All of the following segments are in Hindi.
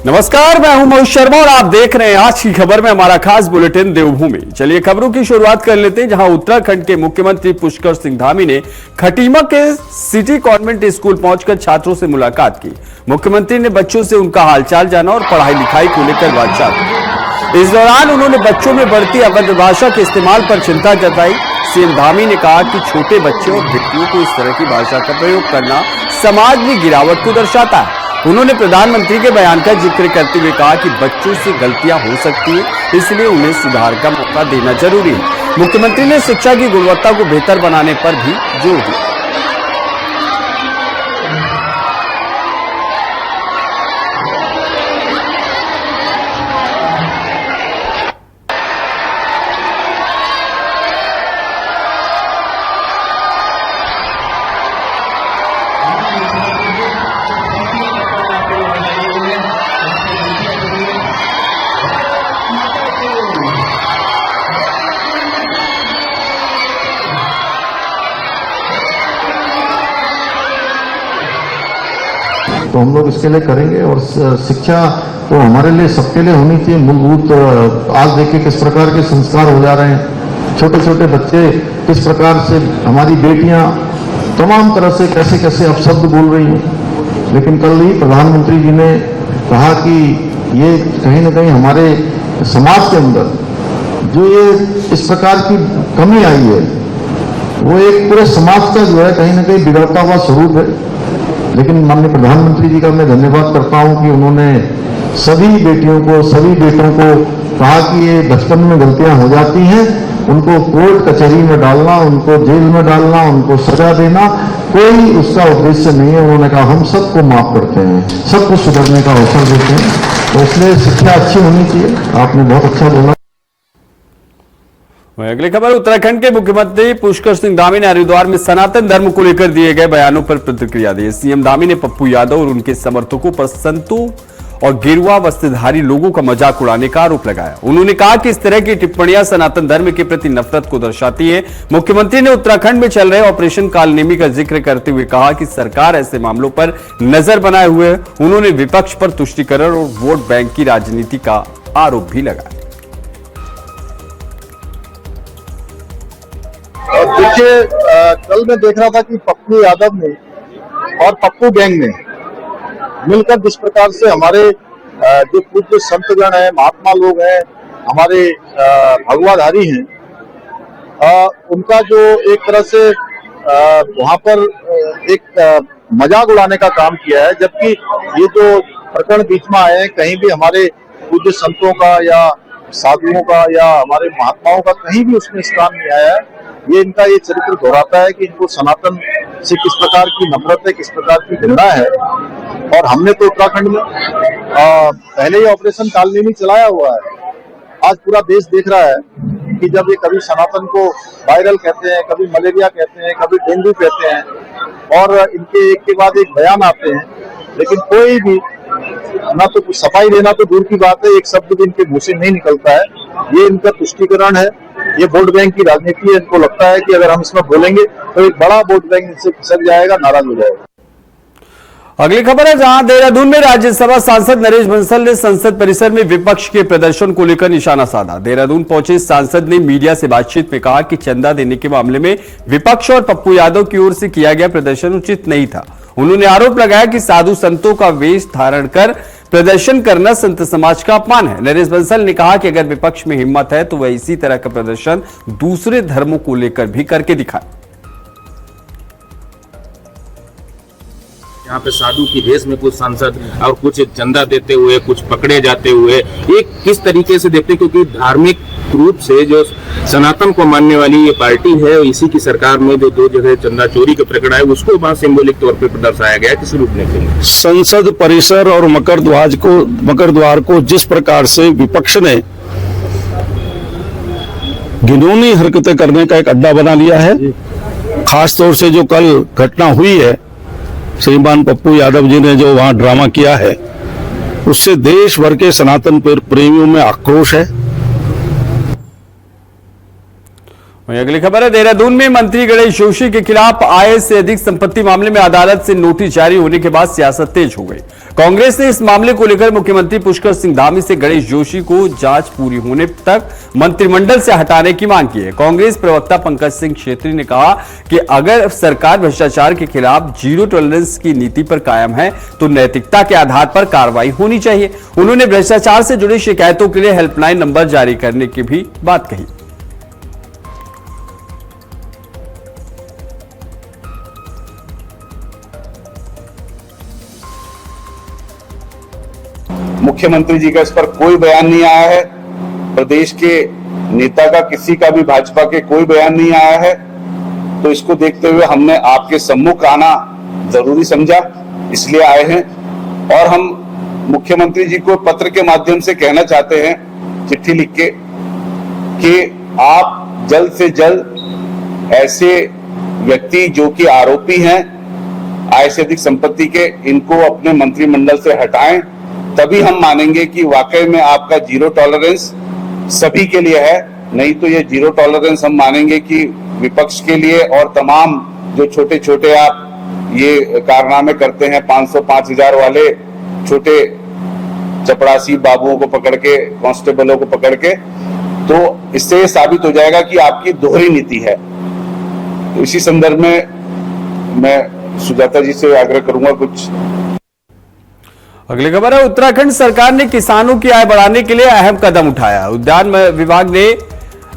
नमस्कार, मैं हूं मोहित शर्मा और आप देख रहे हैं आज की खबर में हमारा खास बुलेटिन देवभूमि। चलिए खबरों की शुरुआत कर लेते हैं, जहां उत्तराखंड के मुख्यमंत्री पुष्कर सिंह धामी ने खटीमा के सिटी कॉन्वेंट स्कूल पहुंचकर छात्रों से मुलाकात की। मुख्यमंत्री ने बच्चों से उनका हालचाल जाना और पढ़ाई लिखाई को लेकर बातचीत की। इस दौरान उन्होंने बच्चों में बढ़ती अभद्र भाषा के इस्तेमाल पर चिंता जताई। सीएम धामी ने कहा कि छोटे बच्चे और व्यक्तियों को इस तरह की भाषा का प्रयोग करना समाज में गिरावट को दर्शाता है। उन्होंने प्रधानमंत्री के बयान का जिक्र करते हुए कहा कि बच्चों से गलतियां हो सकती है, इसलिए उन्हें सुधार का मौका देना जरूरी है। मुख्यमंत्री ने शिक्षा की गुणवत्ता को बेहतर बनाने पर भी जोर दिया। तो हम लोग इसके लिए करेंगे और शिक्षा तो हमारे लिए सबके लिए होनी चाहिए मूलभूत। आज देखिए किस प्रकार के संस्कार हो जा रहे हैं, छोटे छोटे बच्चे किस प्रकार से, हमारी बेटियां तमाम तरह से कैसे कैसे अपशब्द बोल रही हैं। लेकिन कल ही प्रधानमंत्री जी ने कहा कि ये कहीं ना कहीं हमारे समाज के अंदर जो ये इस प्रकार की कमी आई है, वो एक पूरे समाज का जो है कहीं ना कहीं बिगड़ता हुआ स्वरूप है। लेकिन माननीय प्रधानमंत्री जी का मैं धन्यवाद करता हूं कि उन्होंने सभी बेटियों को, सभी बेटों को कहा कि ये बचपन में गलतियां हो जाती हैं, उनको कोर्ट कचहरी में डालना, उनको जेल में डालना, उनको सजा देना कोई उसका उद्देश्य नहीं है। उन्होंने कहा हम सबको माफ करते हैं, सबको सुधरने का अवसर देते हैं, तो इसलिए शिक्षा अच्छी होनी चाहिए। आपने बहुत अच्छा बोला। अगली खबर, उत्तराखंड के मुख्यमंत्री पुष्कर सिंह धामी ने हरिद्वार में सनातन धर्म को लेकर दिए गए बयानों पर प्रतिक्रिया दी। सीएम धामी ने पप्पू यादव और उनके समर्थकों पर संतों और गेरुआ वस्त्रधारी लोगों का मजाक उड़ाने का आरोप लगाया। उन्होंने कहा कि इस तरह की टिप्पणियां सनातन धर्म के प्रति नफरत को दर्शाती है। मुख्यमंत्री ने उत्तराखंड में चल रहे ऑपरेशन कालनेमी का जिक्र करते हुए कहा कि सरकार ऐसे मामलों पर नजर बनाए हुए है। उन्होंने विपक्ष पर तुष्टीकरण और वोट बैंक की राजनीति का आरोप भी लगाया। देखिए, कल मैं देख रहा था कि पप्पू यादव ने और पप्पू गैंग ने मिलकर जिस प्रकार से हमारे जो पूज्य संतगण हैं, महात्मा लोग हैं, हमारे भगवाधारी हैं, उनका जो एक तरह से वहां पर एक मजाक उड़ाने का काम किया है। जबकि ये जो प्रकरण बीच में आए हैं, कहीं भी हमारे पूज्य संतों का या साधुओं का या हमारे महात्माओं का कहीं भी उसमें स्थान नहीं आया है। ये इनका ये चरित्र दोहराता है कि इनको सनातन से किस प्रकार की नफरत है, किस प्रकार की घृणा है। और हमने तो उत्तराखंड में पहले ही ऑपरेशन कालनेमी चलाया हुआ है। आज पूरा देश देख रहा है कि जब ये कभी सनातन को वायरल कहते हैं, कभी मलेरिया कहते हैं, कभी डेंगू कहते हैं, और इनके एक के बाद एक बयान आते हैं, लेकिन कोई भी ना तो कुछ सफाई देना तो दूर की बात है, एक शब्द भी इनके मुंह से नहीं निकलता है। ये इनका तुष्टीकरण है, ये वोट बैंक की राजनीति है। इनको लगता है कि अगर हम इसमें बोलेंगे तो एक बड़ा वोट बैंक इनसे खिसक जाएगा, नाराज हो जाएगा। अगली खबर है, जहां देहरादून में राज्यसभा सांसद नरेश बंसल ने संसद परिसर में विपक्ष के प्रदर्शन को लेकर निशाना साधा। देहरादून पहुंचे सांसद ने मीडिया से बातचीत में कहा कि चंदा देने के मामले में विपक्ष और पप्पू यादव की ओर से किया गया प्रदर्शन उचित नहीं था। उन्होंने आरोप लगाया कि साधु संतों का वेश धारण कर प्रदर्शन करना संत समाज का अपमान है। नरेश बंसल ने कहा कि अगर विपक्ष में हिम्मत है तो वह इसी तरह का प्रदर्शन दूसरे धर्मों को लेकर भी करके दिखाए। यहाँ पे साधु की भेष में कुछ सांसद और कुछ चंदा देते हुए, कुछ पकड़े जाते हुए, एक किस तरीके से देखते, क्योंकि धार्मिक रूप से जो सनातन को मानने वाली ये पार्टी है, इसी की सरकार में जो 2 जगह चंदा चोरी का प्रकरण है, उसको वहां सिंबॉलिक तौर पर दर्शाया गया किस रूप में। संसद परिसर और मकर द्वार को जिस प्रकार से विपक्ष ने घिनौनी हरकतें करने का एक अड्डा बना लिया है, खासतौर से जो कल घटना हुई है, श्रीमान पप्पू यादव जी ने जो वहां ड्रामा किया है, उससे देश भर के सनातन प्रेमियों में आक्रोश है। वहीं अगली खबर है, देहरादून में मंत्री गणेश जोशी के खिलाफ आय से अधिक संपत्ति मामले में अदालत से नोटिस जारी होने के बाद सियासत तेज हो गई। कांग्रेस ने इस मामले को लेकर मुख्यमंत्री पुष्कर सिंह धामी से गणेश जोशी को जांच पूरी होने तक मंत्रिमंडल से हटाने की मांग की है। कांग्रेस प्रवक्ता पंकज सिंह क्षेत्री ने कहा कि अगर सरकार भ्रष्टाचार के खिलाफ जीरो टॉलरेंस की नीति पर कायम है तो नैतिकता के आधार पर कार्रवाई होनी चाहिए। उन्होंने भ्रष्टाचार से जुड़ी शिकायतों के लिए हेल्पलाइन नंबर जारी करने की भी बात कही। मुख्यमंत्री जी का इस पर कोई बयान नहीं आया है, प्रदेश के नेता का किसी का भी भाजपा के कोई बयान नहीं आया है, तो इसको देखते हुए हमने आपके सम्मुख आना जरूरी समझा, इसलिए आए हैं। और हम मुख्यमंत्री जी को पत्र के माध्यम से कहना चाहते हैं, चिट्ठी लिख के, कि आप जल्द से जल्द ऐसे व्यक्ति जो कि आरोपी हैं आय से अधिक संपत्ति के, इनको अपने मंत्रिमंडल से हटाएं, तभी हम मानेंगे कि वाकई में आपका जीरो टॉलरेंस सभी के लिए है। नहीं तो ये जीरो टॉलरेंस हम मानेंगे कि विपक्ष के लिए और तमाम जो छोटे छोटे आप ये कारनामे करते हैं, 500-5000 वाले छोटे चपरासी बाबुओं को पकड़ के, कांस्टेबलों को पकड़ के, तो इससे ये साबित हो जाएगा कि आपकी दोहरी नीति है। तो इसी संदर्भ में मैं सुजाता जी से आग्रह करूंगा कुछ। अगली खबर है, उत्तराखंड सरकार ने किसानों की आय बढ़ाने के लिए अहम कदम उठाया। उद्यान विभाग ने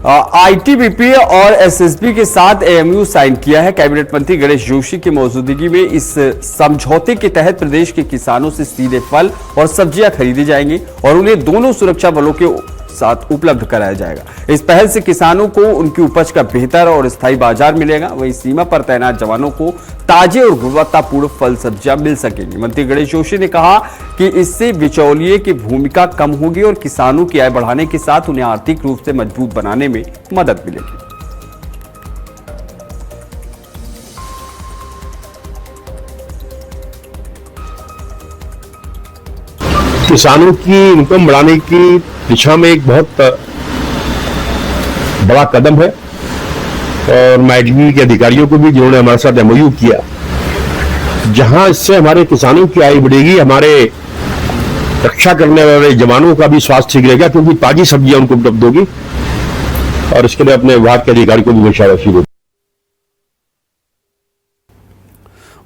आईटीबीपी और एसएसबी के साथ एमओयू साइन किया है। कैबिनेट मंत्री गणेश जोशी की मौजूदगी में इस समझौते के तहत प्रदेश के किसानों से सीधे फल और सब्जियां खरीदी जाएंगी और उन्हें दोनों सुरक्षा बलों के साथ उपलब्ध कराया जाएगा। इस पहल से किसानों को उनकी उपज का बेहतर और स्थायी बाजार मिलेगा। वहीं सीमा पर तैनात जवानों को ताजे और गुणवत्तापूर्ण फल सब्जियां मिल सकेंगी। मंत्री गणेश जोशी ने कहा कि इससे बिचौलिए की भूमिका कम होगी और किसानों की आय बढ़ाने के साथ उन्हें आर्थिक रूप से मजबूत बनाने में मदद मिलेगी। किसानों की इनकम बढ़ाने की दिशा में एक बहुत बड़ा कदम है और माइडीबी के अधिकारियों को भी जिन्होंने हमारे साथ एमओयू किया, जहां इससे हमारे किसानों की आय बढ़ेगी, हमारे रक्षा करने वाले जवानों का भी स्वास्थ्य ठीक रहेगा, क्योंकि ताजी सब्जियां उनको उपलब्ध होगी और इसके लिए अपने विभाग के अधिकारी को भी शाबाशी दें।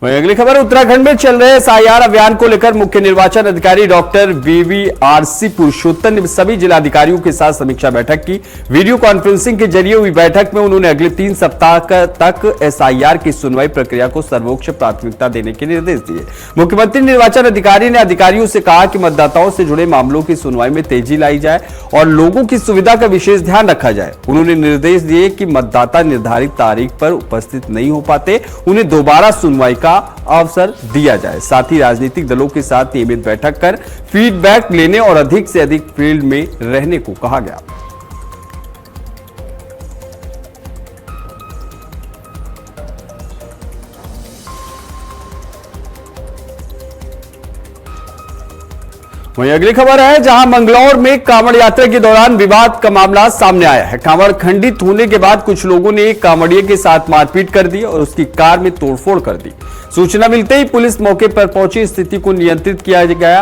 वहीं अगली खबर, उत्तराखंड में चल रहे एसआईआर अभियान को लेकर मुख्य निर्वाचन अधिकारी डॉक्टर बीवीआरसी पुरुषोत्तम ने सभी जिलाधिकारियों के साथ समीक्षा बैठक की। वीडियो कॉन्फ्रेंसिंग के जरिए हुई बैठक में उन्होंने अगले 3 सप्ताह तक एसआईआर की सुनवाई प्रक्रिया को सर्वोच्च प्राथमिकता देने के निर्देश दिए। मुख्यमंत्री निर्वाचन अधिकारी ने अधिकारियों से कहा कि मतदाताओं से जुड़े मामलों की सुनवाई में तेजी लाई जाए और लोगों की सुविधा का विशेष ध्यान रखा जाए। उन्होंने निर्देश दिए कि मतदाता निर्धारित तारीख पर उपस्थित नहीं हो पाते, उन्हें दोबारा सुनवाई का अवसर दिया जाए। साथ ही राजनीतिक दलों के साथ नियमित बैठक कर फीडबैक लेने और अधिक से अधिक फील्ड में रहने को कहा गया। वहीं अगली खबर है, जहां मंगलौर में कांवड़ यात्रा के दौरान विवाद का मामला सामने आया है। कांवड़ खंडित होने के बाद कुछ लोगों ने एक कांवड़िए के साथ मारपीट कर दी और उसकी कार में तोड़फोड़ कर दी। सूचना मिलते ही पुलिस मौके पर पहुंची, स्थिति को नियंत्रित किया गया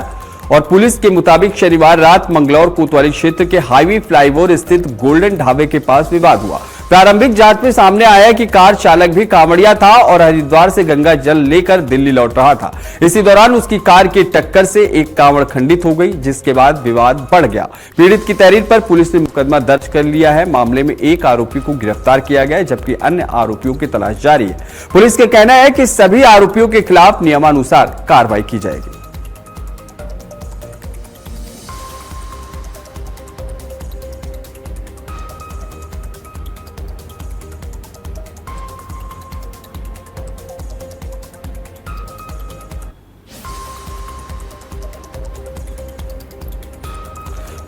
और पुलिस के मुताबिक शनिवार रात मंगलौर कोतवाली क्षेत्र के हाईवे फ्लाईओवर स्थित गोल्डन ढाबे के पास विवाद हुआ। प्रारंभिक जांच में सामने आया कि कार चालक भी कांवड़िया था और हरिद्वार से गंगा जल लेकर दिल्ली लौट रहा था। इसी दौरान उसकी कार की टक्कर से एक कांवड़ खंडित हो गई, जिसके बाद विवाद बढ़ गया। पीड़ित की तहरीर पर पुलिस ने मुकदमा दर्ज कर लिया है। मामले में एक आरोपी को गिरफ्तार किया गया है, जबकि अन्य आरोपियों की तलाश जारी है। पुलिस का कहना है कि सभी आरोपियों के खिलाफ नियमानुसार कार्रवाई की जाएगी।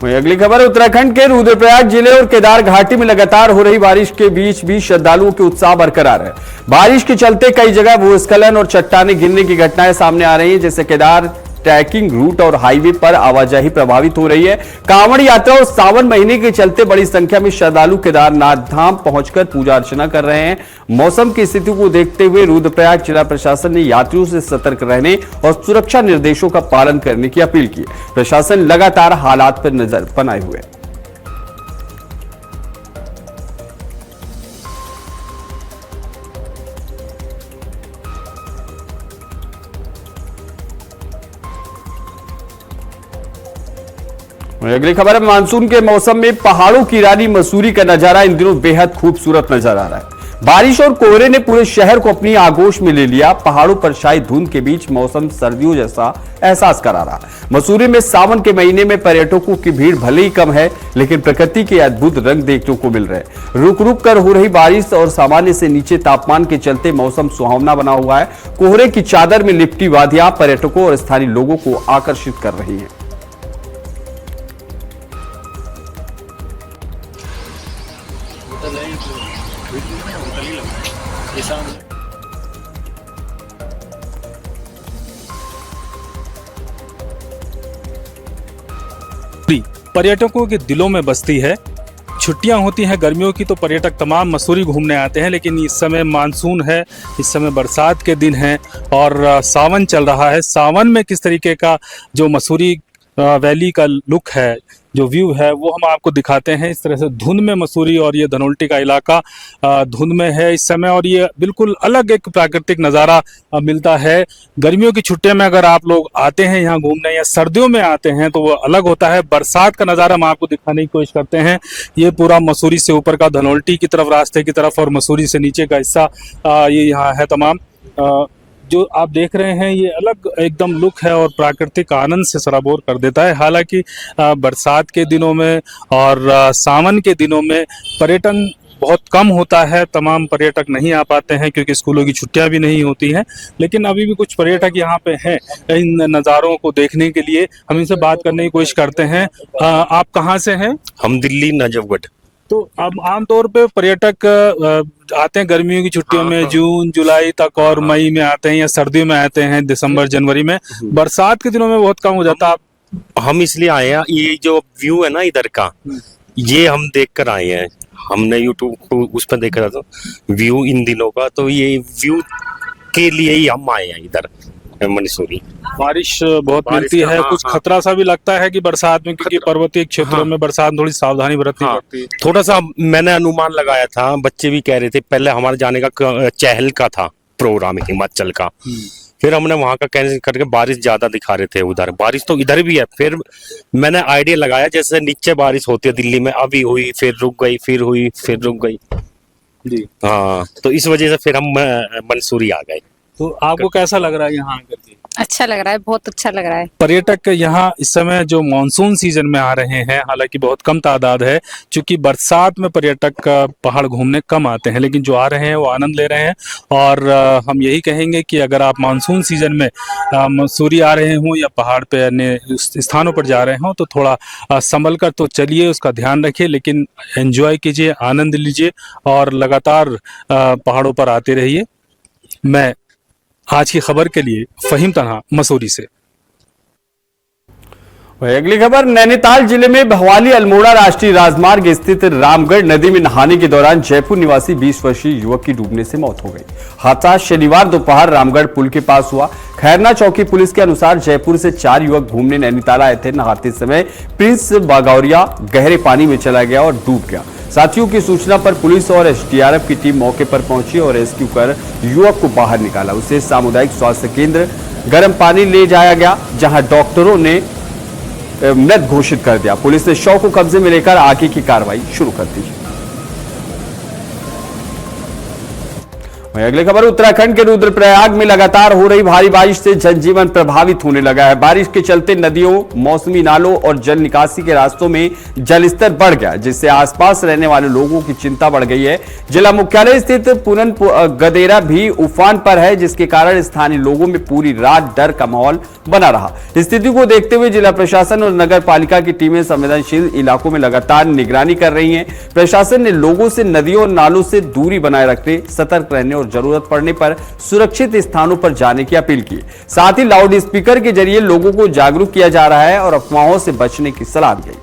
वहीं अगली खबर, उत्तराखंड के रुद्रप्रयाग जिले और केदार घाटी में लगातार हो रही बारिश के बीच भी श्रद्धालुओं के उत्साह बरकरार है। बारिश के चलते कई जगह भूस्खलन और चट्टाने गिरने की घटनाएं सामने आ रही हैं। जैसे केदार ट्रैकिंग रूट और हाईवे पर आवाजाही प्रभावित हो रही है। कांवड़ यात्रा और सावन महीने के चलते बड़ी संख्या में श्रद्धालु केदारनाथ धाम पहुंचकर पूजा अर्चना कर रहे हैं। मौसम की स्थिति को देखते हुए रुद्रप्रयाग जिला प्रशासन ने यात्रियों से सतर्क रहने और सुरक्षा निर्देशों का पालन करने की अपील की। प्रशासन लगातार हालात पर नजर बनाए हुए है। अगली खबर है, मानसून के मौसम में पहाड़ों की रानी मसूरी का नजारा इन दिनों बेहद खूबसूरत नजर आ रहा है। बारिश और कोहरे ने पूरे शहर को अपनी आगोश में ले लिया। पहाड़ों पर छाई धुंध के बीच मौसम सर्दियों जैसा एहसास करा रहा। मसूरी में सावन के महीने में पर्यटकों की भीड़ भले ही कम है, लेकिन प्रकृति के अद्भुत रंग देखने को मिल रहे हैं। रुक रुक कर हो रही बारिश और सामान्य से नीचे तापमान के चलते मौसम सुहावना बना हुआ है। कोहरे की चादर में लिपटी वादियां पर्यटकों और स्थानीय लोगों को आकर्षित कर रही है। पर्यटकों के दिलों में बसती है। छुट्टियां होती हैं गर्मियों की तो पर्यटक तमाम मसूरी घूमने आते हैं, लेकिन इस समय मानसून है, इस समय बरसात के दिन हैं और सावन चल रहा है। सावन में किस तरीके का जो मसूरी वैली का लुक है, जो व्यू है, वो हम आपको दिखाते हैं। इस तरह से धुंध में मसूरी और ये धनोल्टी का इलाका धुंध में है इस समय और ये बिल्कुल अलग एक प्राकृतिक नज़ारा मिलता है। गर्मियों की छुट्टियों में अगर आप लोग आते हैं यहाँ घूमने या सर्दियों में आते हैं तो वो अलग होता है। बरसात का नज़ारा हम आपको दिखाने की कोशिश करते हैं। ये पूरा मसूरी से ऊपर का धनोल्टी की तरफ रास्ते की तरफ और मसूरी से नीचे का हिस्सा ये यहाँ है। तमाम जो आप देख रहे हैं ये अलग एकदम लुक है और प्राकृतिक आनंद से सराबोर कर देता है। हालांकि बरसात के दिनों में और सावन के दिनों में पर्यटन बहुत कम होता है। तमाम पर्यटक नहीं आ पाते हैं क्योंकि स्कूलों की छुट्टियां भी नहीं होती हैं, लेकिन अभी भी कुछ पर्यटक यहाँ पे हैं इन नज़ारों को देखने के लिए। हम इनसे बात करने की कोशिश करते हैं। आप कहाँ से हैं? हम दिल्ली नजफगढ़। तो अब आमतौर पे पर्यटक आते हैं गर्मियों की छुट्टियों में, जून जुलाई तक और मई में आते हैं या सर्दियों में आते हैं दिसंबर जनवरी में। बरसात के दिनों में बहुत कम हो जाता है। हम इसलिए आए हैं, ये जो व्यू है ना इधर का, ये हम देख कर आए हैं। हमने यूट्यूब को उस पर देखा था व्यू इन दिनों का, तो ये व्यू के लिए ही हम आए हैं इधर मसूरी। बारिश बहुत मिलती है, हाँ, कुछ हाँ। खतरा सा भी लगता है कि बरसात में, क्योंकि पर्वतीय क्षेत्रों में बरसात में थोड़ी सावधानी बरतनी पड़ती है। थोड़ा सा मैंने अनुमान लगाया था, बच्चे भी कह रहे थे। पहले हमारे जाने का चहल का था प्रोग्राम हिमाचल का, फिर हमने वहां का कैंसिल करके बारिश ज्यादा दिखा रहे थे उधर। बारिश तो इधर भी है। फिर मैंने आइडिया लगाया जैसे नीचे बारिश होती है दिल्ली में, अभी हुई फिर रुक गई, फिर हुई फिर रुक गई जी। हाँ, तो इस वजह से फिर हम मंसूरी आ गए। तो आपको कैसा लग रहा है यहाँ आकर के? अच्छा लग रहा है, बहुत अच्छा लग रहा है। पर्यटक यहाँ इस समय जो मानसून सीजन में आ रहे हैं, हालांकि बहुत कम तादाद है, क्योंकि बरसात में पर्यटक पहाड़ घूमने कम आते हैं, लेकिन जो आ रहे हैं वो आनंद ले रहे हैं। और हम यही कहेंगे कि अगर आप मानसून सीजन में मसूरी आ रहे हों या पहाड़ पे अन्य स्थानों पर जा रहे हों तो थोड़ा संभल कर तो चलिए, उसका ध्यान रखिए, लेकिन एंजॉय कीजिए, आनंद लीजिए और लगातार पहाड़ों पर आते रहिए। मैं आज की खबर के लिए फहीम तन्हा, मसूरी से। अगली खबर, नैनीताल जिले में भवाली अल्मोड़ा राष्ट्रीय राजमार्ग स्थित रामगढ़ नदी में नहाने के दौरान जयपुर निवासी 20 वर्षीय युवक की डूबने से मौत हो गई। हादसा शनिवार दोपहर रामगढ़ पुल के पास हुआ। खैरना चौकी पुलिस के अनुसार जयपुर से 4 युवक घूमने नैनीताल आए थे। नहाते समय प्रिंस बागौरिया गहरे पानी में चला गया और डूब गया। साथियों की सूचना पर पुलिस और एसडीआरएफ की टीम मौके पर पहुंची और रेस्क्यू कर युवक को बाहर निकाला। उसे सामुदायिक स्वास्थ्य केंद्र गर्म पानी ले जाया गया, जहां डॉक्टरों ने मृत घोषित कर दिया। पुलिस ने शव को कब्जे में लेकर आगे की कार्रवाई शुरू कर दी। अगली खबर, उत्तराखंड के रुद्रप्रयाग में लगातार हो रही भारी बारिश से जनजीवन प्रभावित होने लगा है। बारिश के चलते नदियों, मौसमी नालों और जल निकासी के रास्तों में जलस्तर बढ़ गया, जिससे आसपास रहने वाले लोगों की चिंता बढ़ गई है। जिला मुख्यालय स्थित पुनन गदेरा भी उफान पर है, जिसके कारण स्थानीय लोगों में पूरी रात डर का माहौल बना रहा। स्थिति को देखते हुए जिला प्रशासन और नगर पालिका की टीमें संवेदनशील इलाकों में लगातार निगरानी कर रही हैं। प्रशासन ने लोगों से नदियों और नालों से दूरी बनाए रखने, सतर्क रहने और जरूरत पड़ने पर सुरक्षित स्थानों पर जाने की अपील की। साथ ही लाउड स्पीकर के जरिए लोगों को जागरूक किया जा रहा है और अफवाहों से बचने की सलाह दी गई।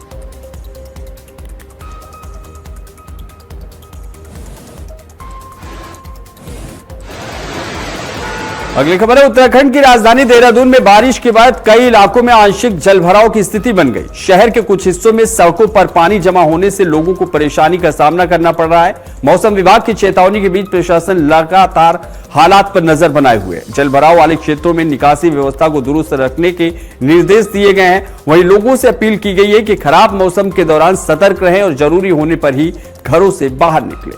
अगली खबर है, उत्तराखंड की राजधानी देहरादून में बारिश के बाद कई इलाकों में आंशिक जलभराव की स्थिति बन गई। शहर के कुछ हिस्सों में सड़कों पर पानी जमा होने से लोगों को परेशानी का सामना करना पड़ रहा है। मौसम विभाग की चेतावनी के बीच प्रशासन लगातार हालात पर नजर बनाए हुए है। जलभराव वाले क्षेत्रों में निकासी व्यवस्था को दुरुस्त रखने के निर्देश दिए गए हैं। वहीं लोगों से अपील की गई है कि खराब मौसम के दौरान सतर्क रहें और जरूरी होने पर ही घरों से बाहर निकलें।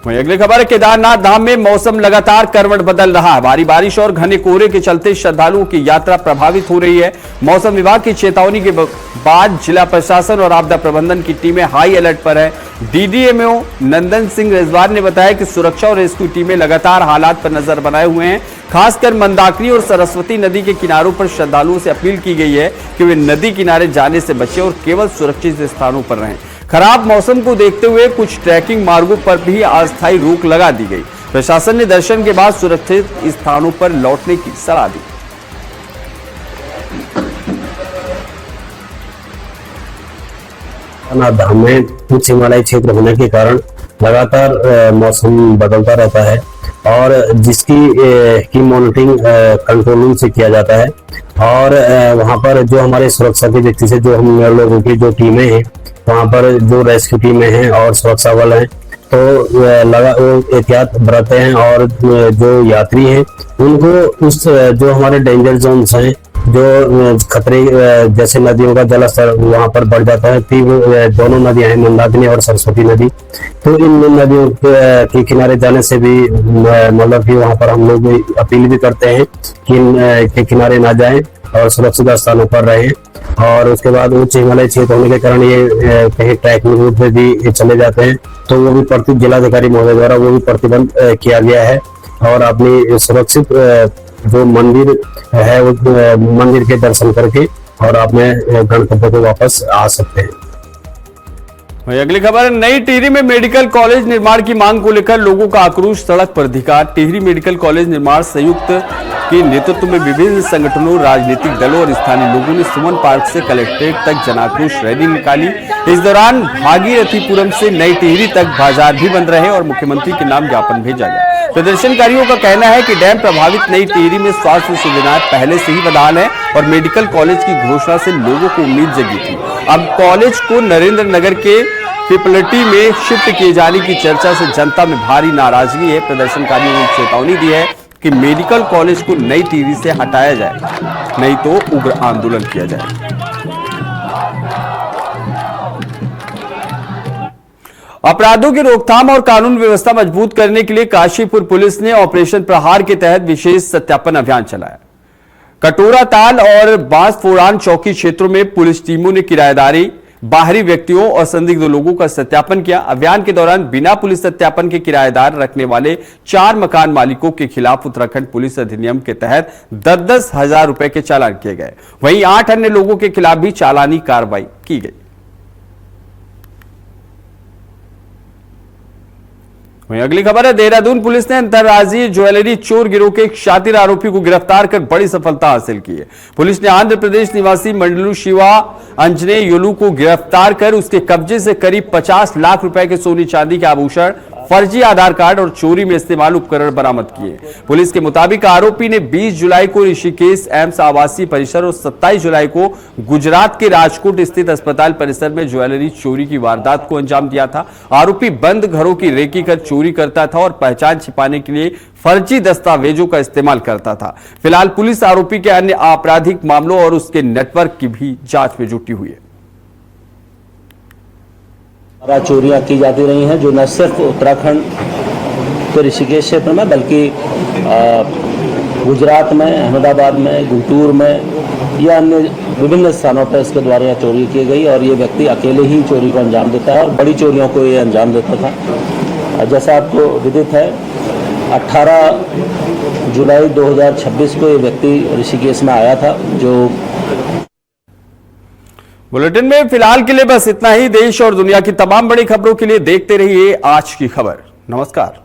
वहीं अगली खबर है, केदारनाथ धाम में मौसम लगातार करवट बदल रहा है। भारी बारिश और घने कोहरे के चलते श्रद्धालुओं की यात्रा प्रभावित हो रही है। मौसम विभाग की चेतावनी के बाद जिला प्रशासन और आपदा प्रबंधन की टीमें हाई अलर्ट पर है। डीडीएमओ नंदन सिंह रिजवार ने बताया कि सुरक्षा और रेस्क्यू टीमें लगातार हालात पर नजर बनाए हुए हैं। खासकर मंदाकिनी और सरस्वती नदी के किनारों पर श्रद्धालुओं से अपील की गई है कि वे नदी किनारे जाने से बचें और केवल सुरक्षित स्थानों पर रहें। खराब मौसम को देखते हुए कुछ ट्रैकिंग मार्गों पर भी अस्थायी रोक लगा दी गई। प्रशासन ने दर्शन के बाद सुरक्षित स्थानों पर लौटने की सलाह दी। धाम में उच्च हिमालयी क्षेत्र होने के कारण लगातार मौसम बदलता रहता है और जिसकी मॉनिटरिंग कंट्रोल रूम से किया जाता है। और वहां पर जो हमारे सुरक्षा की दृष्टि से जो हम लोगों की जो टीमें हैं, वहाँ पर जो रेस्क्यू टीमें हैं और सुरक्षा बल हैं, तो वो एहतियात बरतते हैं और जो यात्री हैं उनको उस जो हमारे डेंजर जोन्स हैं, जो खतरे जैसे नदियों का जलस्तर वहाँ पर बढ़ जाता है। तीव्र दोनों नदियां हैं, मंदाकिनी और सरस्वती नदी, तो इन नदियों के किनारे जाने से भी मतलब कि वहाँ पर हम लोग अपील भी करते हैं कि इनके किनारे ना जाएं और सुरक्षित स्थानों पर रहें। और उसके बाद उच्च हिमालय क्षेत्र होने के कारण ये कहीं ट्रैकिंग रूट पे भी चले जाते हैं, तो वो भी जिलाधिकारी महोदय द्वारा वो भी प्रतिबंध किया गया है। और अपनी सुरक्षित जो मंदिर है उस मंदिर के दर्शन करके और अपने गंतव्य को वापस आ सकते हैं। वहीं अगली खबर है, नई टिहरी में मेडिकल कॉलेज निर्माण की मांग को लेकर लोगों का आक्रोश सड़क पर दिखा। टिहरी मेडिकल कॉलेज निर्माण संयुक्त के नेतृत्व में विभिन्न संगठनों, राजनीतिक दलों और स्थानीय लोगों ने सुमन पार्क से कलेक्ट्रेट तक जनाक्रोश रैली निकाली। इस दौरान भागीरथीपुरम से नई टिहरी तक बाजार भी बंद रहे और मुख्यमंत्री के नाम ज्ञापन भेजा गया। प्रदर्शनकारियों का कहना है कि डैम प्रभावित नई टिहरी में स्वास्थ्य सुविधाएं पहले से ही बदहाल है और मेडिकल कॉलेज की घोषणा से लोगों को उम्मीद जगी थी। अब कॉलेज को नरेंद्र नगर के पिपलटी में शिफ्ट किए जाने की चर्चा से जनता में भारी नाराजगी है। प्रदर्शनकारियों ने चेतावनी दी है कि मेडिकल कॉलेज को नई टिहरी से हटाया जाए, नहीं तो उग्र आंदोलन किया जाए। अपराधों की रोकथाम और कानून व्यवस्था मजबूत करने के लिए काशीपुर पुलिस ने ऑपरेशन प्रहार के तहत विशेष सत्यापन अभियान चलाया। कटोरा ताल और बांसफोड़ान चौकी क्षेत्रों में पुलिस टीमों ने किराएदारी, बाहरी व्यक्तियों और संदिग्ध लोगों का सत्यापन किया। अभियान के दौरान बिना पुलिस सत्यापन के किराएदार रखने वाले 4 मकान मालिकों के खिलाफ उत्तराखंड पुलिस अधिनियम के तहत 10-10 हजार रुपए के चालान किए गए। वहीं 8 अन्य लोगों के खिलाफ भी चालानी कार्रवाई की गई। वहीं अगली खबर है, देहरादून पुलिस ने अंतर्राज्यीय ज्वेलरी चोर गिरोह के एक शातिर आरोपी को गिरफ्तार कर बड़ी सफलता हासिल की है। पुलिस ने आंध्र प्रदेश निवासी मंडलू शिवा अंजने योलू को गिरफ्तार कर उसके कब्जे से करीब 50 लाख रुपए के सोने चांदी के आभूषण, फर्जी आधार कार्ड और चोरी में इस्तेमाल उपकरण बरामद किए। पुलिस के मुताबिक आरोपी ने 20 जुलाई को ऋषिकेश एम्स आवासीय परिसर और 27 जुलाई को गुजरात के राजकोट स्थित अस्पताल परिसर में ज्वेलरी चोरी की वारदात को अंजाम दिया था। आरोपी बंद घरों की रेकी कर चोरी करता था और पहचान छिपाने के लिए फर्जी दस्तावेजों का इस्तेमाल करता था। फिलहाल पुलिस आरोपी के अन्य आपराधिक मामलों और उसके नेटवर्क की भी जांच में जुटी हुई है। चोरियां की जाती रही हैं, जो न सिर्फ उत्तराखंड के ऋषिकेश क्षेत्र में बल्कि गुजरात में, अहमदाबाद में, गुंटूर में या अन्य विभिन्न स्थानों पर इसके द्वारा चोरी की गई और ये व्यक्ति अकेले ही चोरी को अंजाम देता है और बड़ी चोरियों को ये अंजाम देता था। जैसा आपको विदित है, 18 जुलाई 2026 को ये व्यक्ति ऋषिकेश में आया था। जो बुलेटिन में फिलहाल के लिए बस इतना ही। देश और दुनिया की तमाम बड़ी खबरों के लिए देखते रहिए आज की खबर। नमस्कार।